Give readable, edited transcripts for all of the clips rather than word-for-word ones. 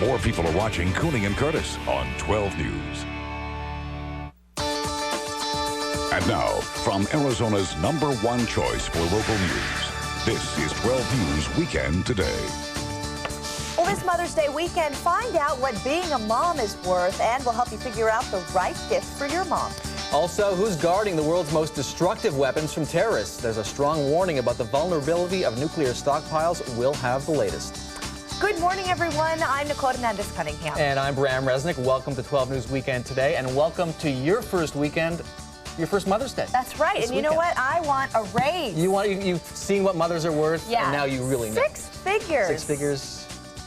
More people are watching Cooney and Curtis on 12 News. And now, from Arizona's #1 choice for local news, this is 12 News Weekend Today. Well, this Mother's Day weekend, find out what being a mom is worth, and we'll help you figure out the right gift for your mom. Also, who's guarding the world's most destructive weapons from terrorists? There's a strong warning about the vulnerability of nuclear stockpiles. We'll have the latest. Good morning, everyone. I'm Nicole Hernandez-Cunningham. And I'm Bram Resnick. Welcome to 12 News Weekend Today, and welcome to your first weekend, your first Mother's Day. That's right. And you know what? I want a raise. You've seen what mothers are worth, yeah. And now you really know. 6 figures. 6 figures.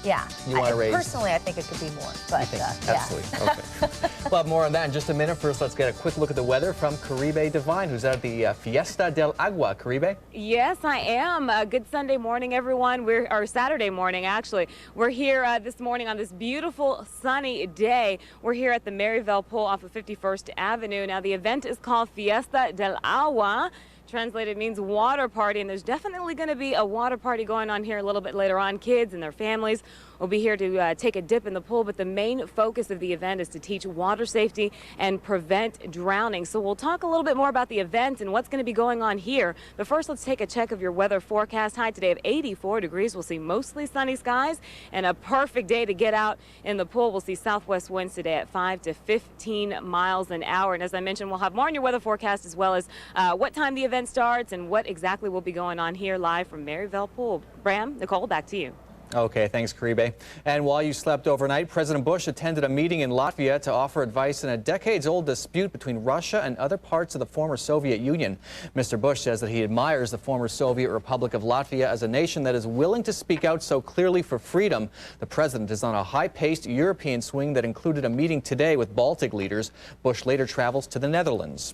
Yeah. You want to raise? Personally, I think it could be more. But, absolutely. Okay. We'll have more on that in just a minute. First, let's get a quick look at the weather from Caribe Divine, who's at the Fiesta del Agua. Caribe? Yes, I am. Good Sunday morning, everyone. Or Saturday morning, actually. We're here this morning on this beautiful sunny day. We're here at the Maryville Pool off of 51st Avenue. Now, the event is called Fiesta del Agua. Translated means water party, and there's definitely going to be a water party going on here a little bit later on. Kids and their families will be here to take a dip in the pool, but the main focus of the event is to teach water safety and prevent drowning. So we'll talk a little bit more about the event and what's going to be going on here. But first, let's take a check of your weather forecast. High today of 84 degrees. We'll see mostly sunny skies and a perfect day to get out in the pool. We'll see southwest winds today at 5 to 15 miles an hour. And as I mentioned, we'll have more on your weather forecast, as well as what time the event starts and what exactly will be going on here live from Maryville Pool. Bram, Nicole, back to you. Okay, thanks, Caribe. And while you slept overnight, President Bush attended a meeting in Latvia to offer advice in a decades-old dispute between Russia and other parts of the former Soviet Union. Mr. Bush says that he admires the former Soviet Republic of Latvia as a nation that is willing to speak out so clearly for freedom. The president is on a high-paced European swing that included a meeting today with Baltic leaders. Bush later travels to the Netherlands.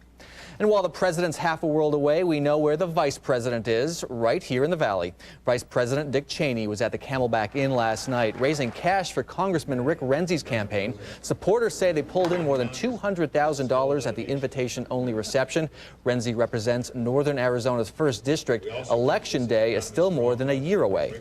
And while the president's half a world away, we know where the vice president is, right here in the Valley. Vice President Dick Cheney was at the Camelback Inn last night, raising cash for Congressman Rick Renzi's campaign. Supporters say they pulled in more than $200,000 at the invitation-only reception. Renzi represents Northern Arizona's 1st District. Election day is still more than a year away.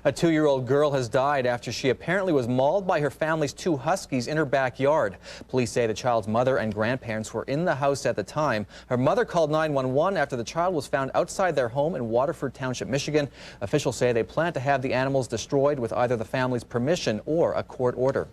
A 2-year-old girl has died after she apparently was mauled by her family's 2 huskies in her backyard. Police say the child's mother and grandparents were in the house at the time. Her mother called 911 after the child was found outside their home in Waterford Township, Michigan. Officials say they plan to have the animals destroyed with either the family's permission or a court order.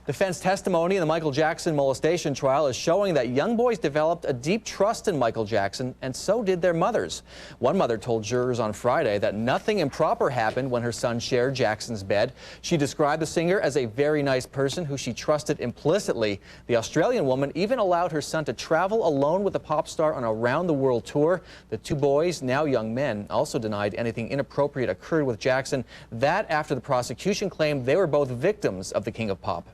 Defense testimony in the Michael Jackson molestation trial is showing that young boys developed a deep trust in Michael Jackson, and so did their mothers. One mother told jurors on Friday that nothing improper happened when her son shared Jackson's bed. She described the singer as a very nice person who she trusted implicitly. The Australian woman even allowed her son to travel alone with the pop star on a round-the-world tour. The 2 boys, now young men, also denied anything inappropriate occurred with Jackson. That after the prosecution claimed they were both victims of the King of Pop.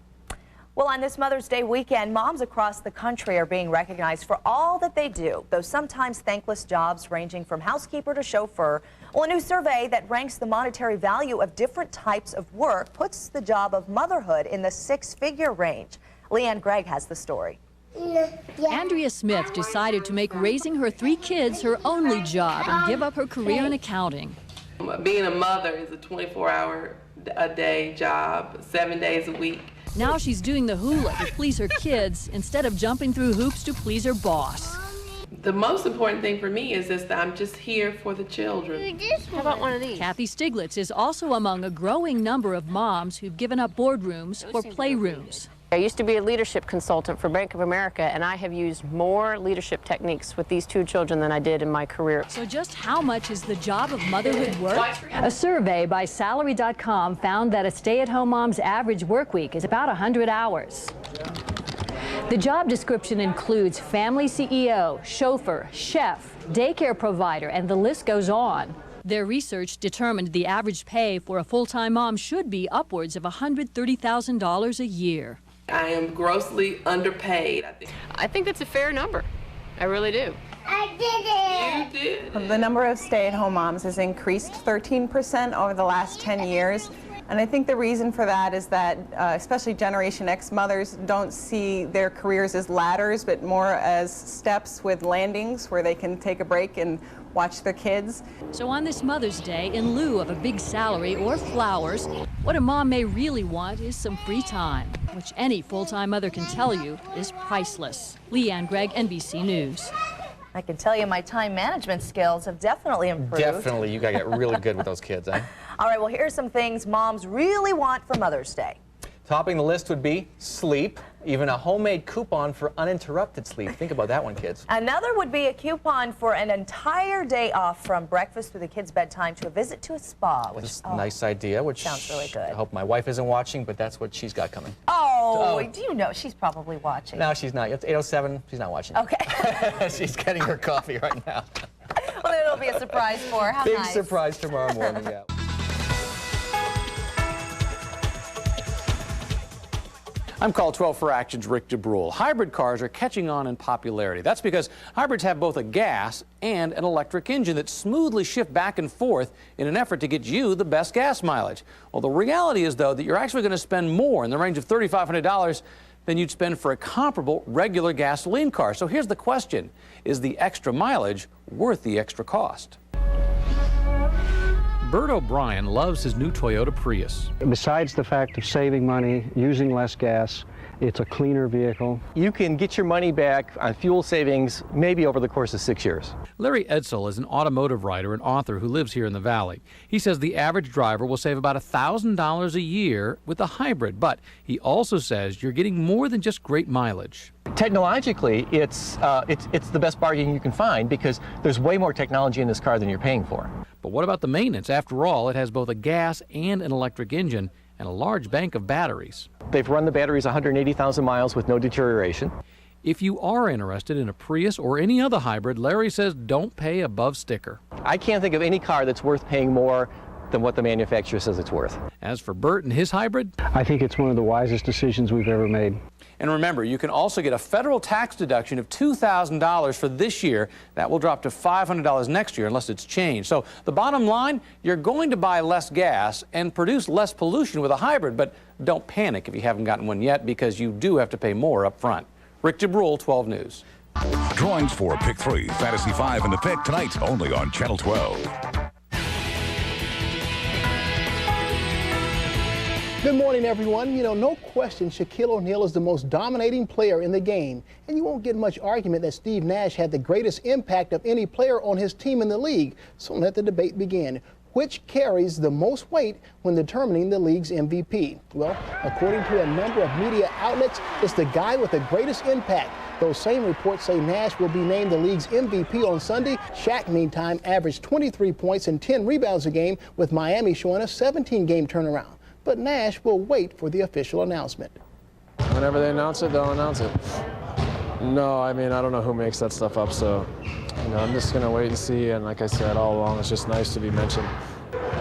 Well, on this Mother's Day weekend, moms across the country are being recognized for all that they do, those sometimes thankless jobs ranging from housekeeper to chauffeur. Well, a new survey that ranks the monetary value of different types of work puts the job of motherhood in the 6-figure range. Leanne Gregg has the story. Andrea Smith decided to make raising her 3 kids her only job and give up her career in accounting. Being a mother is a 24-hour-a-day job, 7 days a week. Now she's doing the hula to please her kids instead of jumping through hoops to please her boss. The most important thing for me is that I'm just here for the children. How about one of these? Kathy Stiglitz is also among a growing number of moms who've given up boardrooms for playrooms. I used to be a leadership consultant for Bank of America, and I have used more leadership techniques with these 2 children than I did in my career. So just how much is the job of motherhood worth? A survey by Salary.com found that a stay-at-home mom's average work week is about 100 hours. The job description includes family CEO, chauffeur, chef, daycare provider, and the list goes on. Their research determined the average pay for a full-time mom should be upwards of $130,000 a year. I am grossly underpaid. I think that's a fair number. I really do. I did it! You did. The number of stay-at-home moms has increased 13% over the last 10 years. And I think the reason for that is that especially Generation X mothers don't see their careers as ladders, but more as steps with landings where they can take a break and watch their kids. So on this Mother's Day, in lieu of a big salary or flowers, what a mom may really want is some free time, which any full-time mother can tell you is priceless. Leanne Gregg, NBC News. I can tell you my time management skills have definitely improved. Definitely, you gotta get really good with those kids, eh? All right, well, here's some things moms really want for Mother's Day. Topping the list would be sleep, even a homemade coupon for uninterrupted sleep. Think about that one, kids. Another would be a coupon for an entire day off from breakfast through the kids' bedtime to a visit to a spa. Which is a nice idea, which sounds really good. I hope my wife isn't watching, but that's what she's got coming. Oh, do you know she's probably watching? No, she's not. It's 8:07. She's not watching. Okay. She's getting her coffee right now. Well, it'll be a surprise for her. How Big nice. surprise tomorrow morning, yeah. I'm Call 12 for Action's Rick DeBrule. Hybrid cars are catching on in popularity. That's because hybrids have both a gas and an electric engine that smoothly shift back and forth in an effort to get you the best gas mileage. Well, the reality is, though, that you're actually going to spend more in the range of $3,500 than you'd spend for a comparable regular gasoline car. So here's the question. Is the extra mileage worth the extra cost? Bert O'Brien loves his new Toyota Prius. Besides the fact of saving money, using less gas, it's a cleaner vehicle. You can get your money back on fuel savings maybe over the course of 6 years. Larry Edsel is an automotive writer and author who lives here in the Valley. He says the average driver will save about $1,000 a year with a hybrid, but he also says you're getting more than just great mileage. Technologically, it's the best bargain you can find because there's way more technology in this car than you're paying for. But what about the maintenance? After all, it has both a gas and an electric engine and a large bank of batteries. They've run the batteries 180,000 miles with no deterioration. If you are interested in a Prius or any other hybrid, Larry says don't pay above sticker. I can't think of any car that's worth paying more than what the manufacturer says it's worth. As for Bert and his hybrid, I think it's one of the wisest decisions we've ever made. And remember, you can also get a federal tax deduction of $2,000 for this year. That will drop to $500 next year unless it's changed. So the bottom line, you're going to buy less gas and produce less pollution with a hybrid, but don't panic if you haven't gotten one yet because you do have to pay more up front. Rick DeBrule, 12 News. Drawings for Pick 3, Fantasy 5, and The Pick tonight only on Channel 12. Good morning, everyone. You know, no question Shaquille O'Neal is the most dominating player in the game, and you won't get much argument that Steve Nash had the greatest impact of any player on his team in the league. So let the debate begin. Which carries the most weight when determining the league's MVP? Well, according to a number of media outlets, it's the guy with the greatest impact. Those same reports say Nash will be named the league's MVP on Sunday. Shaq, meantime, averaged 23 points and 10 rebounds a game, with Miami showing a 17-game turnaround. But Nash will wait for the official announcement. Whenever they announce it, they'll announce it. No, I mean, I don't know who makes that stuff up, so, you know, I'm just going to wait and see. And like I said all along, it's just nice to be mentioned.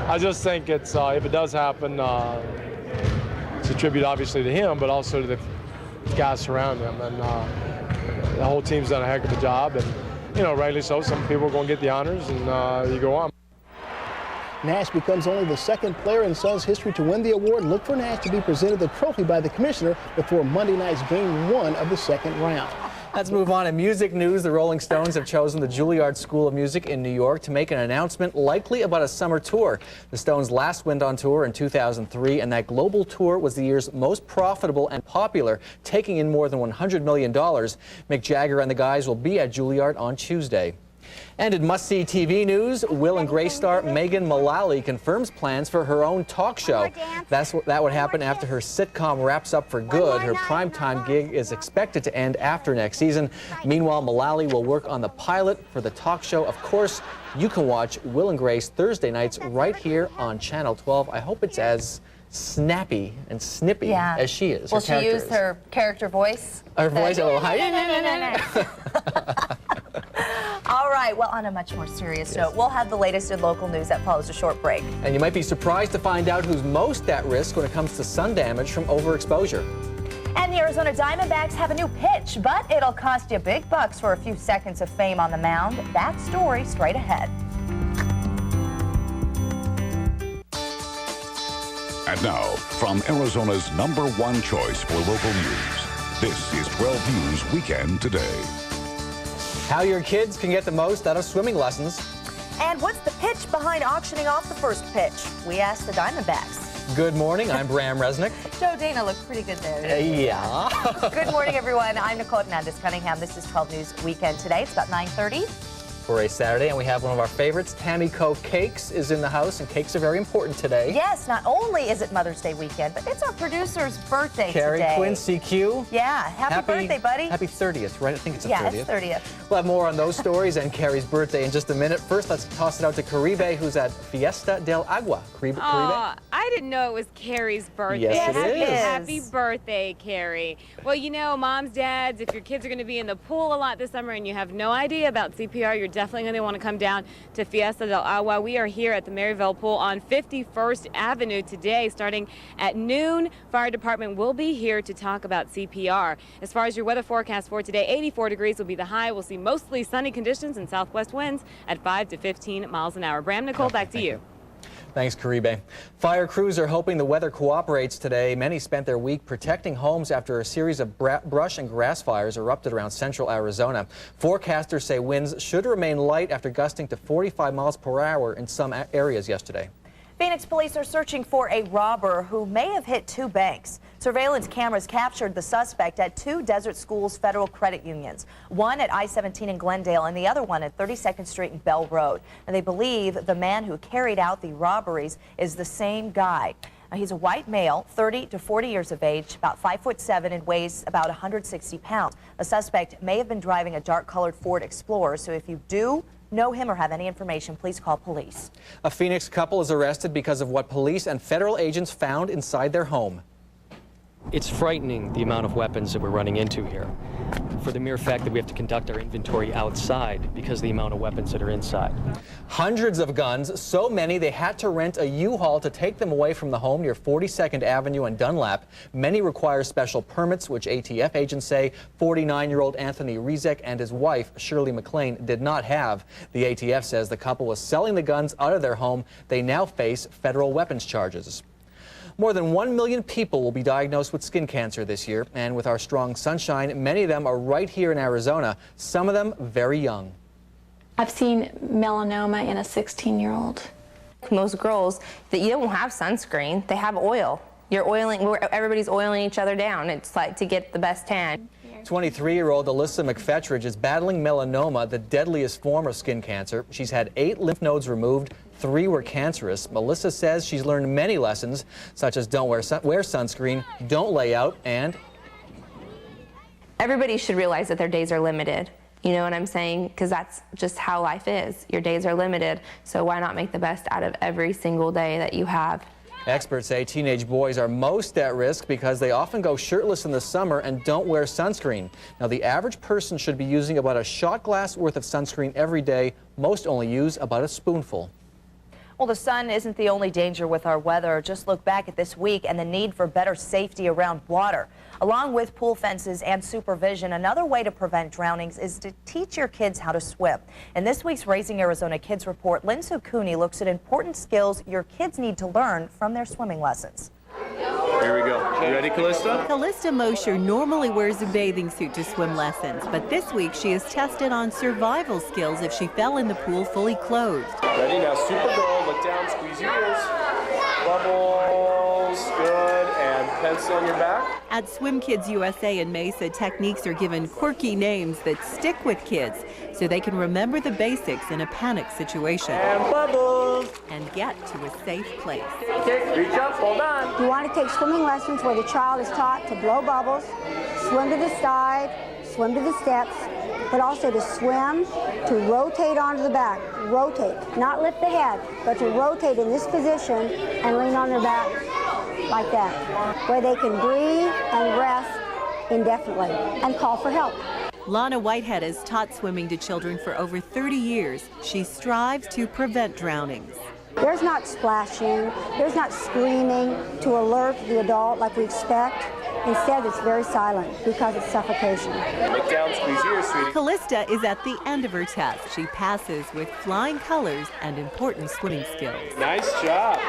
I just think it's, if it does happen, it's a tribute obviously to him, but also to the guys surrounding him. And the whole team's done a heck of a job. And, you know, rightly so, some people are going to get the honors, and you go on. Nash becomes only the second player in Suns history to win the award. Look for Nash to be presented the trophy by the commissioner before Monday night's Game 1 of the second round. Let's move on. In music news, the Rolling Stones have chosen the Juilliard School of Music in New York to make an announcement likely about a summer tour. The Stones last went on tour in 2003, and that global tour was the year's most profitable and popular, taking in more than $100 million. Mick Jagger and the guys will be at Juilliard on Tuesday. And in must-see TV news, Will and Grace star Megan Mullally confirms plans for her own talk show. That would happen after her sitcom wraps up for good. Her primetime gig is expected to end after next season. Meanwhile, Mullally will work on the pilot for the talk show. Of course, you can watch Will and Grace Thursday nights right here on Channel 12. I hope it's as snappy and snippy as she is. Will she use her character voice? Her voice a little high. All right, well, on a much more serious note, we'll have the latest in local news that follows a short break. And you might be surprised to find out who's most at risk when it comes to sun damage from overexposure. And the Arizona Diamondbacks have a new pitch, but it'll cost you big bucks for a few seconds of fame on the mound. That story straight ahead. And now, from Arizona's #1 choice for local news, this is 12 News Weekend Today. How your kids can get the most out of swimming lessons. And what's the pitch behind auctioning off the first pitch? We asked the Diamondbacks. Good morning, I'm Bram Resnick. Joe Dana looked pretty good there. Yeah. Good morning, everyone. I'm Nicole Hernandez-Cunningham. This is 12 News Weekend Today. It's about 9:30. For a Saturday, and we have one of our favorites, Tammy Co. Cakes is in the house, and cakes are very important today. Yes, not only is it Mother's Day weekend, but it's our producer's birthday Carrie today. Quinn, CQ. Yeah, happy birthday, buddy. Happy 30th, right? I think it's the 30th. Yeah, it's 30th. We'll have more on those stories and Carrie's birthday in just a minute. First, let's toss it out to Caribe, who's at Fiesta del Agua. Caribe? I didn't know it was Carrie's birthday. Yes, it is. Happy birthday, Carrie. Well, you know, moms, dads, if your kids are going to be in the pool a lot this summer and you have no idea about CPR, you're definitely going to want to come down to Fiesta del Agua. We are here at the Maryville Pool on 51st Avenue today, starting at noon. Fire department will be here to talk about CPR. As far as your weather forecast for today, 84 degrees will be the high. We'll see mostly sunny conditions and southwest winds at 5 to 15 miles an hour. Bram, Nicole, back to you. Thanks, Caribe. Fire crews are hoping the weather cooperates today. Many spent their week protecting homes after a series of brush and grass fires erupted around central Arizona. Forecasters say winds should remain light after gusting to 45 miles per hour in some areas yesterday. Phoenix police are searching for a robber who may have hit 2 banks. Surveillance cameras captured the suspect at 2 Desert Schools federal credit unions, one at I-17 in Glendale and the other one at 32nd Street and Bell Road. And they believe the man who carried out the robberies is the same guy. He's a white male, 30 to 40 years of age, about 5'7" and weighs about 160 pounds. The suspect may have been driving a dark-colored Ford Explorer, so if you do know him or have any information, please call police. A Phoenix couple is arrested because of what police and federal agents found inside their home. It's frightening, the amount of weapons that we're running into here, for the mere fact that we have to conduct our inventory outside because of the amount of weapons that are inside. Hundreds of guns, so many they had to rent a U-Haul to take them away from the home near 42nd Avenue and Dunlap. Many require special permits, which ATF agents say 49-year-old Anthony Rezek and his wife, Shirley McLean, did not have. The ATF says the couple was selling the guns out of their home. They now face federal weapons charges. More than 1 million people will be diagnosed with skin cancer this year, and with our strong sunshine, many of them are right here in Arizona, some of them very young. I've seen melanoma in a 16-year-old. Most girls, that you don't have sunscreen, they have oil. You're oiling, everybody's oiling each other down. It's like to get the best tan. 23-year-old Alyssa McFetridge is battling melanoma, the deadliest form of skin cancer. She's had 8 lymph nodes removed. 3 were cancerous. Melissa says she's learned many lessons, such as don't wear sunscreen, don't lay out, and everybody should realize that their days are limited. You know what I'm saying? Because that's just how life is. Your days are limited, so why not make the best out of every single day that you have? Experts say teenage boys are most at risk because they often go shirtless in the summer and don't wear sunscreen. Now, the average person should be using about a shot glass worth of sunscreen every day. Most only use about a spoonful. Well, the sun isn't the only danger with our weather. Just look back at this week and the need for better safety around water. Along with pool fences and supervision, another way to prevent drownings is to teach your kids how to swim. In this week's Raising Arizona Kids report, Lynn Cooney looks at important skills your kids need to learn from their swimming lessons. Here we go. You ready, Callista? Callista Mosher normally wears a bathing suit to swim lessons, but this week she is tested on survival skills if she fell in the pool fully clothed. Ready? Now, super girl, look down, squeeze your ears. Bubbles, good, and pencil on your back. At Swim Kids USA in Mesa, techniques are given quirky names that stick with kids so they can remember the basics in a panic situation. And bubbles. And get to a safe place. Okay, reach up, hold on. You want to take swimming lessons where the child is taught to blow bubbles, swim to the side, swim to the steps, but also to swim, to rotate onto the back, rotate, not lift the head, but to rotate in this position and lean on their back like that, where they can breathe and rest indefinitely and call for help. Lana Whitehead has taught swimming to children for over 30 years. She strives to prevent drownings. There's not splashing, there's not screaming to alert the adult like we expect. Instead, it's very silent because it's suffocation. Look down, squeeze your ears, sweetie. Callista is at the end of her test. She passes with flying colors and important swimming skills. Nice job.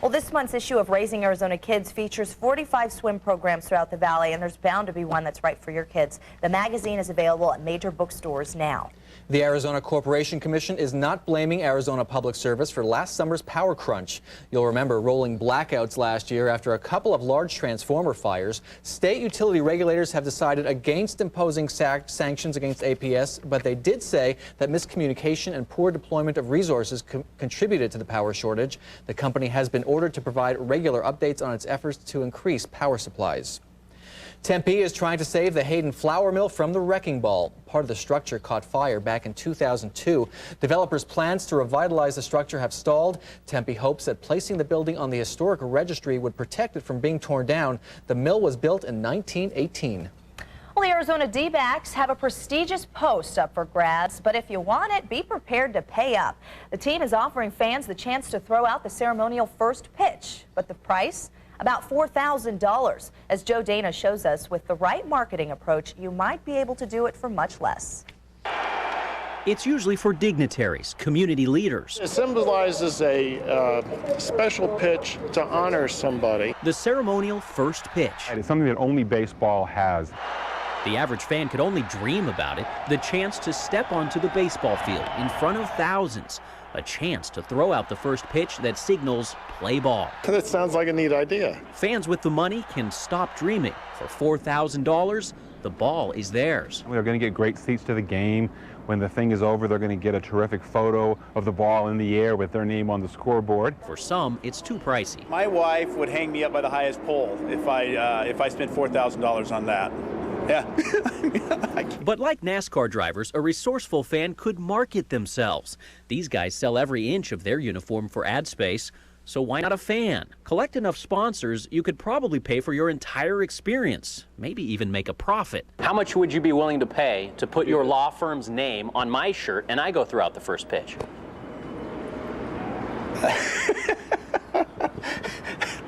Well, this month's issue of Raising Arizona Kids features 45 swim programs throughout the valley, and there's bound to be one that's right for your kids. The magazine is available at major bookstores now. The Arizona Corporation Commission is not blaming Arizona Public Service for last summer's power crunch. You'll remember rolling blackouts last year after a couple of large transformer fires. State utility regulators have decided against imposing sanctions against APS, but they did say that miscommunication and poor deployment of resources contributed to the power shortage. The company has been ordered to provide regular updates on its efforts to increase power supplies. Tempe is trying to save the Hayden flour mill from the wrecking ball. Part of the structure caught fire back in 2002. Developers' plans to revitalize the structure have stalled. Tempe hopes that placing the building on the historic registry would protect it from being torn down. The mill was built in 1918. Well, the Arizona D-backs have a prestigious post up for grabs, but if you want it, be prepared to pay up. The team is offering fans the chance to throw out the ceremonial first pitch, but the price? About $4,000. As Joe Dana shows us, with the right marketing approach, you might be able to do it for much less. It's usually for dignitaries, community leaders. It symbolizes a special pitch to honor somebody. The ceremonial first pitch. It's something that only baseball has. The average fan could only dream about it, the chance to step onto the baseball field in front of thousands. A chance to throw out the first pitch that signals play ball. That sounds like a neat idea. Fans with the money can stop dreaming. For $4,000, the ball is theirs. They're going to get great seats to the game. When the thing is over, they're going to get a terrific photo of the ball in the air with their name on the scoreboard. For some, it's too pricey. My wife would hang me up by the highest pole if I spent $4,000 on that. Yeah. But like NASCAR drivers, a resourceful fan could market themselves. These guys sell every inch of their uniform for ad space, so why not a fan? Collect enough sponsors, you could probably pay for your entire experience, maybe even make a profit. How much would you be willing to pay to put your law firm's name on my shirt and I go throughout the first pitch?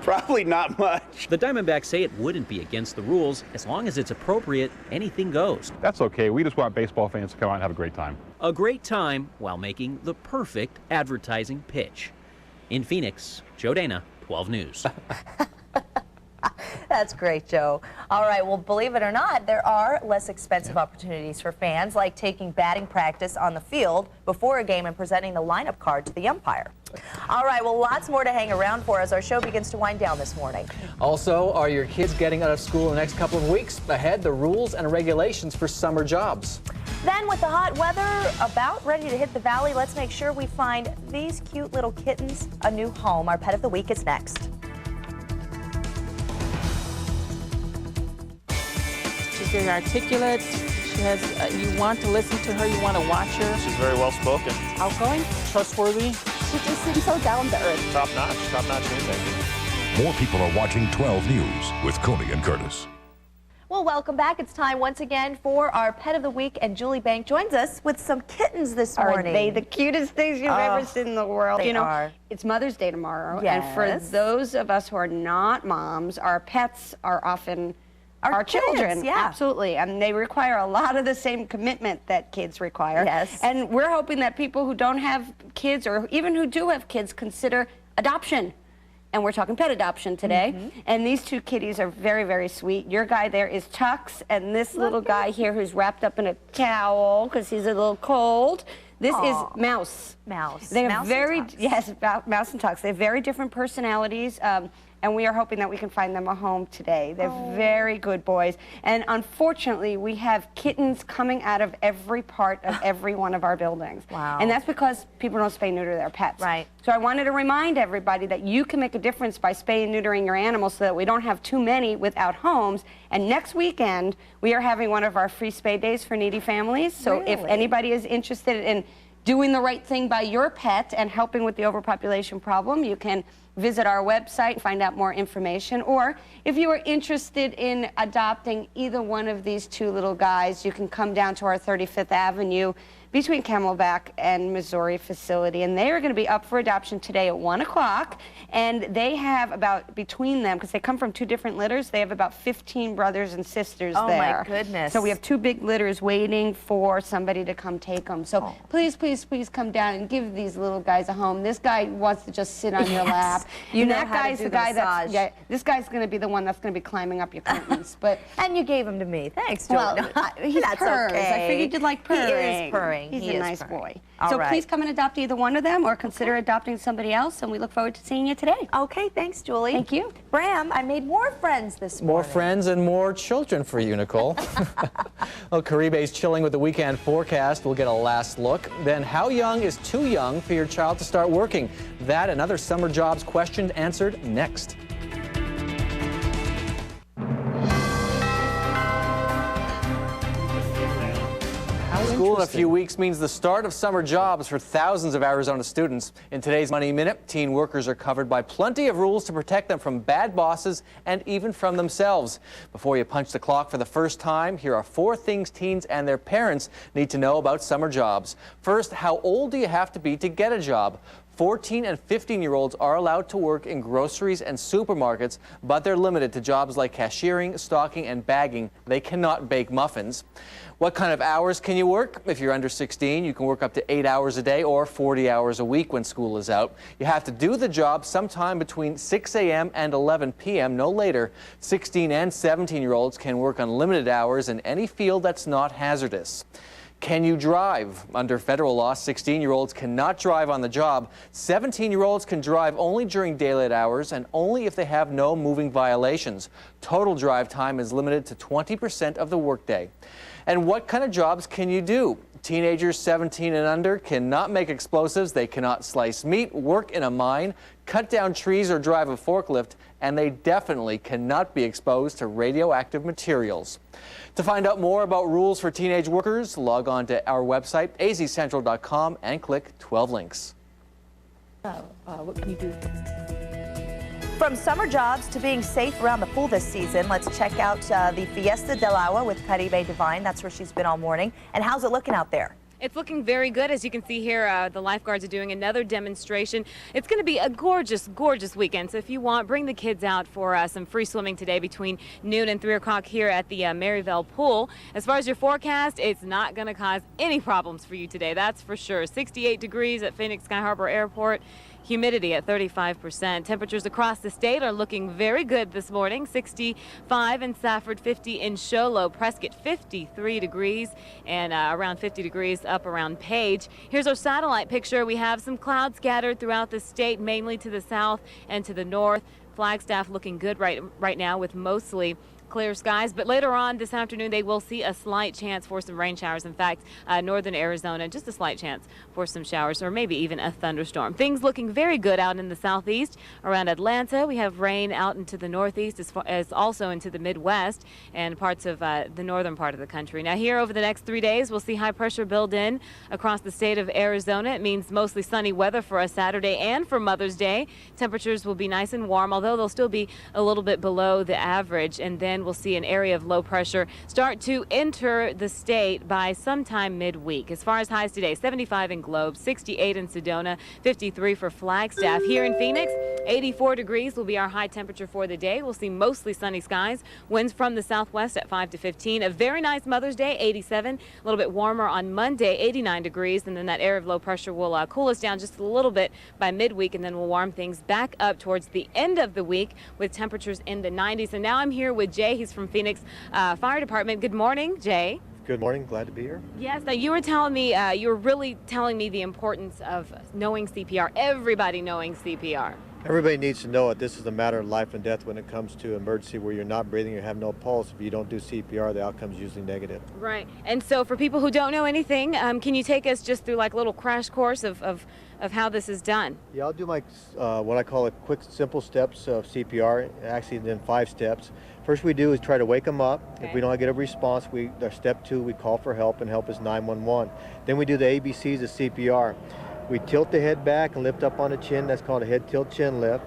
Probably not much. The Diamondbacks say it wouldn't be against the rules. As long as it's appropriate, anything goes. That's okay. We just want baseball fans to come out and have a great time. A great time while making the perfect advertising pitch. In Phoenix, Joe Dana, 12 News. That's great, Joe. All right, well, believe it or not, there are less expensive opportunities for fans, like taking batting practice on the field before a game and presenting the lineup card to the umpire. All right, well, lots more to hang around for as our show begins to wind down this morning. Also, are your kids getting out of school in the next couple of weeks? Ahead, the rules and regulations for summer jobs. Then, with the hot weather about ready to hit the valley, let's make sure we find these cute little kittens a new home. Our Pet of the Week is next. She's very articulate. She has, you want to listen to her, you want to watch her. She's very well spoken. Outgoing, trustworthy. She just seems so down to earth. Top notch anything. More people are watching 12 News with Coney and Curtis. Well, welcome back. It's time once again for our Pet of the Week, and Julie Bank joins us with some kittens this morning. Are they the cutest things you've ever seen in the world? They are. It's Mother's Day tomorrow, Yes. and for those of us who are not moms, our pets are often our children. kids, yeah. Absolutely, and they require a lot of the same commitment that kids require. Yes. And we're hoping that people who don't have kids, or even who do have kids, consider adoption. And we're talking pet adoption today. And these two kitties are very, very sweet. Your guy there is Tux, and this little guy here who's wrapped up in a towel because he's a little cold. This is Mouse. Mouse. They have Mouse very, and Tux. yes, Mouse and Tux. They have very different personalities. And we are hoping that we can find them a home today. They're very good boys. And unfortunately, we have kittens coming out of every part of every one of our buildings. Wow. And that's because people don't spay and neuter their pets. Right. So I wanted to remind everybody that you can make a difference by spaying and neutering your animals so that we don't have too many without homes. And next weekend, we are having one of our free spay days for needy families. So if anybody is interested in doing the right thing by your pet and helping with the overpopulation problem, you can visit our website and find out more information. Or if you are interested in adopting either one of these two little guys, you can come down to our 35th Avenue between Camelback and Missouri facility, and they are going to be up for adoption today at 1 o'clock. And they have about, between them, because they come from 2 different litters, they have about 15 brothers and sisters Oh, there. my goodness. So we have 2 big litters waiting for somebody to come take them. So please, please, please come down and give these little guys a home. This guy wants to just sit on your lap. You know that how to guy's do the the guy that's, massage. yeah, this guy's going to be the one that's going to be climbing up your curtains. But and you gave him to me. Thanks, Joy. well, he That's purrs. okay. I figured you'd like purring. He is purring. He's He a is nice purring. boy. All so right. please come and adopt either one of them or consider adopting somebody else, and we look forward to seeing you today. Okay, thanks, Julie. Thank you. Bram, I made more friends this morning. More friends and more children for you, Nicole. Well, Caribe's chilling with the weekend forecast. We'll get a last look. Then, how young is too young for your child to start working? That and other summer jobs questioned answered next. School in a few weeks means the start of summer jobs for thousands of Arizona students. In today's Money Minute, teen workers are covered by plenty of rules to protect them from bad bosses and even from themselves. Before you punch the clock for the first time, here are 4 things teens and their parents need to know about summer jobs. First, how old do you have to be to get a job? 14 and 15-year-olds are allowed to work in groceries and supermarkets, but they're limited to jobs like cashiering, stocking, and bagging. They cannot bake muffins. What kind of hours can you work? If you're under 16, you can work up to 8 hours a day or 40 hours a week when school is out. You have to do the job sometime between 6 a.m. and 11 p.m., no later. 16 and 17-year-olds can work unlimited hours in any field that's not hazardous. Can you drive? Under federal law, 16-year-olds cannot drive on the job. 17-year-olds can drive only during daylight hours and only if they have no moving violations. Total drive time is limited to 20% of the workday. And what kind of jobs can you do? Teenagers 17 and under cannot make explosives, they cannot slice meat, work in a mine, cut down trees, or drive a forklift, and they definitely cannot be exposed to radioactive materials. To find out more about rules for teenage workers, log on to our website, azcentral.com, and click 12 links. What can you do? From summer jobs to being safe around the pool this season, let's check out the Fiesta del Agua with Caribe Divine. That's where she's been all morning. And how's it looking out there? It's looking very good. As you can see here, the lifeguards are doing another demonstration. It's going to be a gorgeous, gorgeous weekend. So if you want, bring the kids out for some free swimming today between noon and 3 o'clock here at the Maryvale Pool. As far as your forecast, it's not going to cause any problems for you today. That's for sure. 68 degrees at Phoenix Sky Harbor Airport. Humidity at 35%. Temperatures across the state are looking very good this morning. 65 in Safford, 50 in Show Low, Prescott 53 degrees, and around 50 degrees up around Page. Here's our satellite picture. We have some clouds scattered throughout the state, mainly to the south and to the north. Flagstaff looking good right now with mostly clear skies, but later on this afternoon they will see a slight chance for some rain showers. In fact, northern Arizona, just a slight chance for some showers or maybe even a thunderstorm. Things looking very good out in the southeast. Around Atlanta, we have rain out into the northeast as also into the Midwest and parts of the northern part of the country. Now here over the next 3 days, we'll see high pressure build in across the state of Arizona. It means mostly sunny weather for us Saturday and for Mother's Day. Temperatures will be nice and warm, although they'll still be a little bit below the average, and then we'll see an area of low pressure start to enter the state by sometime midweek. As far as highs today, 75 in Globe, 68 in Sedona, 53 for Flagstaff. Here in Phoenix, 84 degrees will be our high temperature for the day. We'll see mostly sunny skies. Winds from the southwest at 5 to 15. A very nice Mother's Day, 87. A little bit warmer on Monday, 89 degrees. And then that area of low pressure will cool us down just a little bit by midweek, and then we'll warm things back up towards the end of the week with temperatures in the 90s. And now I'm here with Jay. He's from Phoenix Fire Department. Good morning, Jay. Good morning. Glad to be here. Yes. Now you were telling me, you were really telling me the importance of knowing CPR. Everybody knowing CPR. Everybody needs to know it. This is a matter of life and death when it comes to emergency where you're not breathing, you have no pulse. If you don't do CPR, the outcome is usually negative. Right. And so for people who don't know anything, can you take us just through like a little crash course of how this is done? Yeah, I'll do my what I call a quick, simple steps of CPR, actually then 5 steps. First we do is try to wake them up. Okay. If we don't get a response, step 2, we call for help, and help is 911. Then we do the ABCs of CPR. We tilt the head back and lift up on the chin. That's called a head tilt chin lift.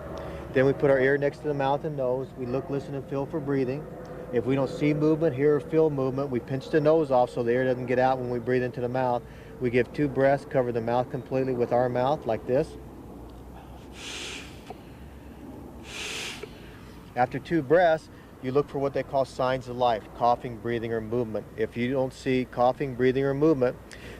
Then we put our ear next to the mouth and nose. We look, listen, and feel for breathing. If we don't see movement, hear or feel movement, we pinch the nose off so the air doesn't get out when we breathe into the mouth. We give 2 breaths, cover the mouth completely with our mouth like this. After 2 breaths, you look for what they call signs of life, coughing, breathing, or movement. If you don't see coughing, breathing, or movement,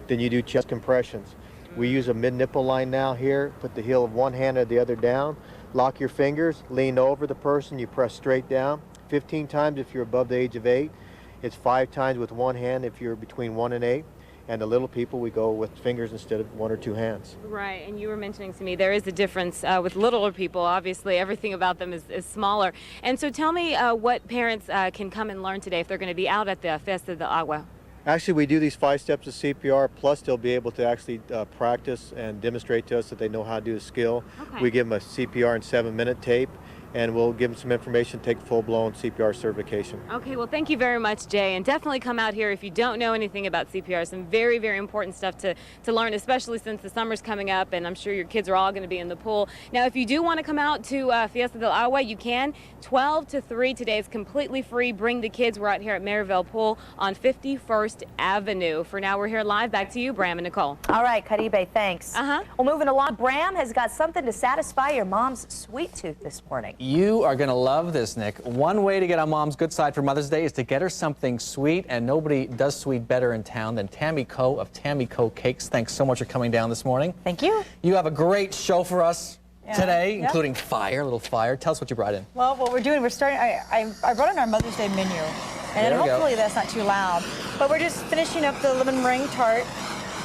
then you do chest compressions. We use a mid-nipple line now here. Put the heel of one hand or the other down. Lock your fingers, lean over the person, you press straight down. 15 times if you're above the age of 8. It's 5 times with one hand if you're between 1 and 8. And the little people, we go with fingers instead of 1 or 2 hands. Right, and you were mentioning to me there is a difference with littler people. Obviously, everything about them is smaller. And so tell me what parents can come and learn today if they're going to be out at the Fiesta del Agua. Actually, we do these 5 steps of CPR, plus they'll be able to actually practice and demonstrate to us that they know how to do the skill. Okay. We give them a CPR and 7-minute tape, and we'll give them some information to take full-blown CPR certification. Okay, well, thank you very much, Jay, and definitely come out here if you don't know anything about CPR. Some very, very important stuff to learn, especially since the summer's coming up, and I'm sure your kids are all going to be in the pool. Now, if you do want to come out to Fiesta del Agua, you can. 12 to 3 today is completely free. Bring the kids. We're out here at Maryville Pool on 51st Avenue. For now, we're here live. Back to you, Bram and Nicole. All right, Caribe, thanks. Well, moving along, Bram has got something to satisfy your mom's sweet tooth this morning. You are going to love this, Nick. One way to get on Mom's good side for Mother's Day is to get her something sweet, and nobody does sweet better in town than Tammy Coe of Tammy Coe Cakes. Thanks so much for coming down this morning. Thank you. You have a great show for us today, including a little fire. Tell us what you brought in. Well, what we're doing, we're starting, I brought in our Mother's Day menu, and hopefully that's not too loud. But we're just finishing up the lemon meringue tart.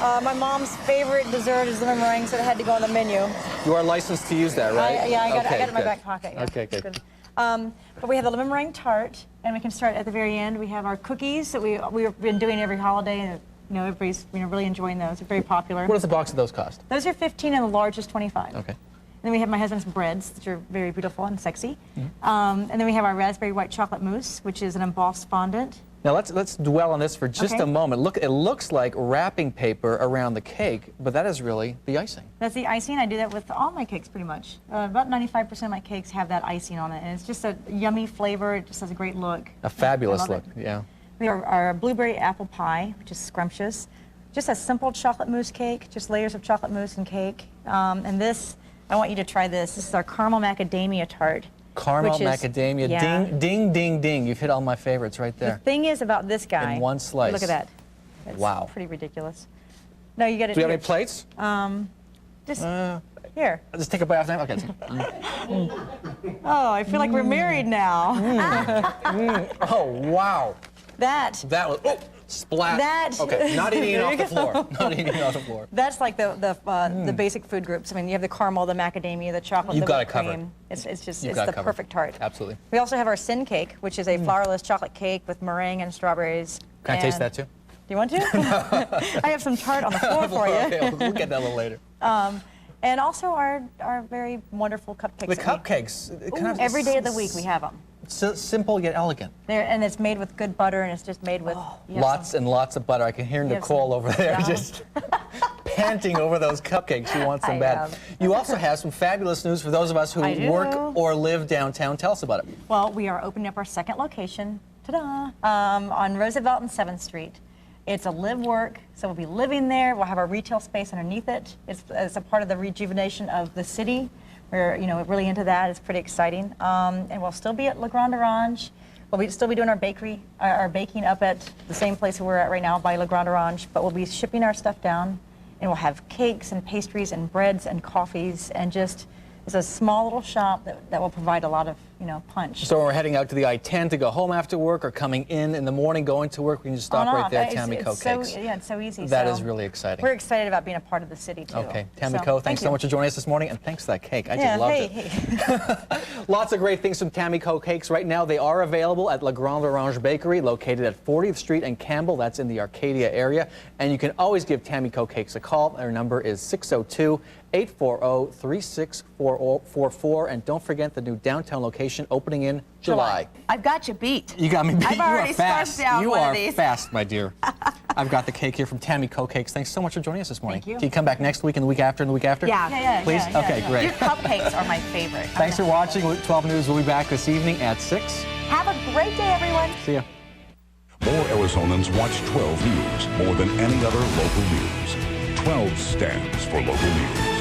My mom's favorite dessert is lemon meringue, so it had to go on the menu. You are licensed to use that, right? I got it in my back pocket. Yeah. Okay, good. But we have the lemon meringue tart, and we can start at the very end. We have our cookies that we've been doing every holiday, and everybody's really enjoying those. They're very popular. What does a box of those cost? Those are $15, and the large is $25. Okay. And then we have my husband's breads, which are very beautiful and sexy. And then we have our raspberry white chocolate mousse, which is an embossed fondant. Now let's dwell on this for just a moment. Look, it looks like wrapping paper around the cake, but that is really the icing. That's the icing. I do that with all my cakes pretty much. About 95% of my cakes have that icing on it, and it's just a yummy flavor. It just has a great look. A fabulous look, yeah. We have our blueberry apple pie, which is scrumptious. Just a simple chocolate mousse cake, just layers of chocolate mousse and cake. And this, I want you to try this. This is our caramel macadamia tart. Caramel macadamia, ding, ding, ding, ding. You've hit all my favorites right there. The thing is about this guy. In one slice. Look at that. It's wow. Pretty ridiculous. No, you got to. Do we have any plates? Just here. I'll just take a bite off that. Okay. Oh, I feel like we're married now. Oh wow. That was splat. Okay, not eating it off the floor. Not eating it off the floor. That's like the basic food groups. I mean, you have the caramel, the macadamia, the chocolate, the whipped cream. It's the perfect tart. Absolutely. We also have our sin cake, which is a flourless chocolate cake with meringue and strawberries. Can I taste that too? Do you want to? I have some tart on the floor for you. Okay, we'll get that a little later. And also our very wonderful cupcakes. The cupcakes. Every day of the week we have them. So simple yet elegant. And it's made with good butter, and it's just made with lots and lots of butter. I can hear Nicole over there just panting over those cupcakes. She wants them bad. You also have some fabulous news for those of us who work or live downtown. Tell us about it. Well, we are opening up our second location, ta-da, on Roosevelt and 7th Street. It's a live-work, so we'll be living there. We'll have our retail space underneath it. It's a part of the rejuvenation of the city. We're really into that. It's pretty exciting. And we'll still be at Le Grand Orange. We'll still be doing our baking up at the same place we're at right now by Le Grand Orange, but we'll be shipping our stuff down, and we'll have cakes and pastries and breads and coffees, and just it's a small little shop that will provide a lot of punch. So when we're heading out to the I-10 to go home after work, or coming in the morning going to work, we can just stop right there at Tammy Coe Cakes. It's so easy. That is really exciting. We're excited about being a part of the city too. Okay, Tammy Coe, thanks so much for joining us this morning, and thanks for that cake. I just loved it. Lots of great things from Tammy Coe Cakes. Right now they are available at Le Grand Orange Bakery, located at 40th Street and Campbell. That's in the Arcadia area. And you can always give Tammy Coe Cakes a call. Their number is 602-840-3644. And don't forget the new downtown location opening in July. I've got you beat. You got me beat. I've already scarfed down one of these. You are fast, my dear. I've got the cake here from Tammy Coe Cakes. Thanks so much for joining us this morning. Thank you. Can you come back next week and the week after and the week after? Yeah. Please? Yeah, okay, great. Your cupcakes are my favorite. Thanks for watching. 12 News will be back this evening at 6. Have a great day, everyone. See ya. More Arizonans watch 12 News more than any other local news. 12 stands for local news.